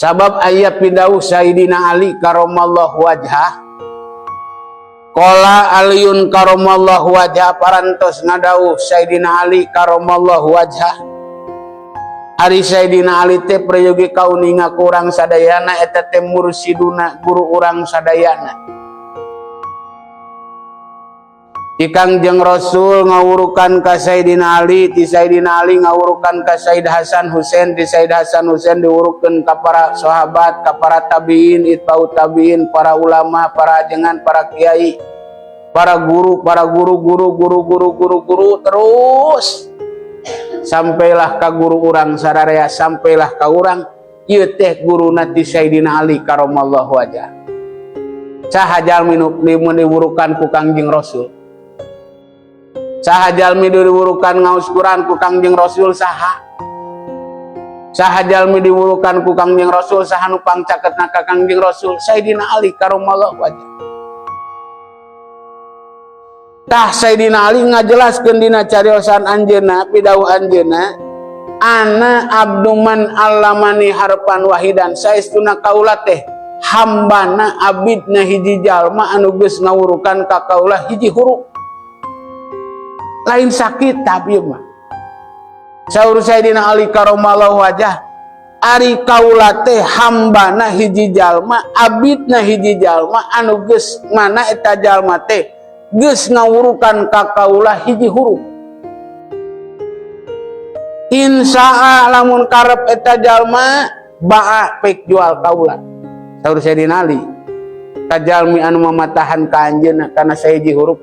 Sabab ayat pidauh Sayyidina Ali karamallahu wajhah. Qala Aliyun karamallahu wajhah, parantos ngadauh Sayyidina Ali karamallahu wajhah. Ari Sayyidina Ali teh prayogi kauninga kurang sadayana eta teh mursiduna guru urang sadayana. Di Kangjeng Rasul ngawurukan ka Sayyidina Ali, ti Sayyidina Ali ngawurukan ka Sayyid Hasan Husain, ti Sayyid Hasan Husain diurukeun ka para sahabat, ka para tabiin, itba'ut tabiin, para ulama, para ajengan, para kiai, para guru terus sampailah ka guru urang sadarea, sampailah ka urang ieu teh guruna ti Sayyidina Ali karamallahu wajhah. Saha jalmi nu diwurukan ku Kangjeng Rasul? Saha jalmi diwurukan ngaos Quran ku Kangjeng Rasul saha? Saha jalmi diwurukan ku Kangjeng Rasul saha nu pangcaketna ka Kangjeng Rasul? Sayyidina Ali karamallahu wajhah. Tah Sayyidina Ali ngajelaskeun dina cariosan anjeunna, pidauh anjeunna, ana abduman allamani harpan wahidan, saestuna kaula teh hambana abidna hiji jalma anu geus ngawurukan ka kaula hiji huruf. Lain sakit tapi mah. Saur Sayyidina Ali karamallahu wajhah, ari kaula teh hambana hiji jalma, abidna hiji jalma anu geus mana eta jalma teh geus ngawurukan ka kaula hiji huruf. Insya lamun karep eta jalma ba'a pek jual kaula. Saur Sayyidina Ali, ka jalmi anu mamatahan ka anjeunna kana sahiji huruf.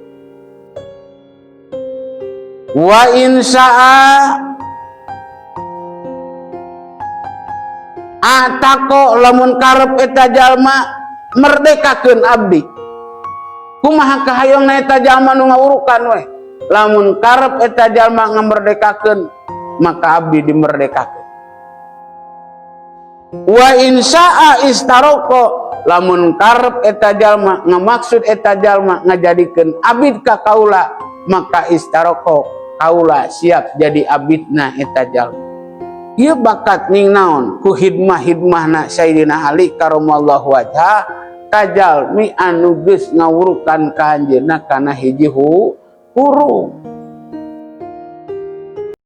Wa insya'a atako lamun karep eta jalma merdekakeun abdi. Kumaha kahayongna eta jalma nu ngawurukan we? Lamun karep eta jalma ngamerdekakeun maka abdi dimerdekakeun. Wa insya'a istaroko, lamun karep eta jalma ngamaksud eta jalma ngajadikeun abid ka kaula maka istaroko kaula siap jadi abidna eta jalma. Ieu bakat ning naon ku hidmah-hidmahna Sayyidina Ali karamallahu wajhah ka jalmi anu geus ngawurukan ka anjeunna kana hiji huruf.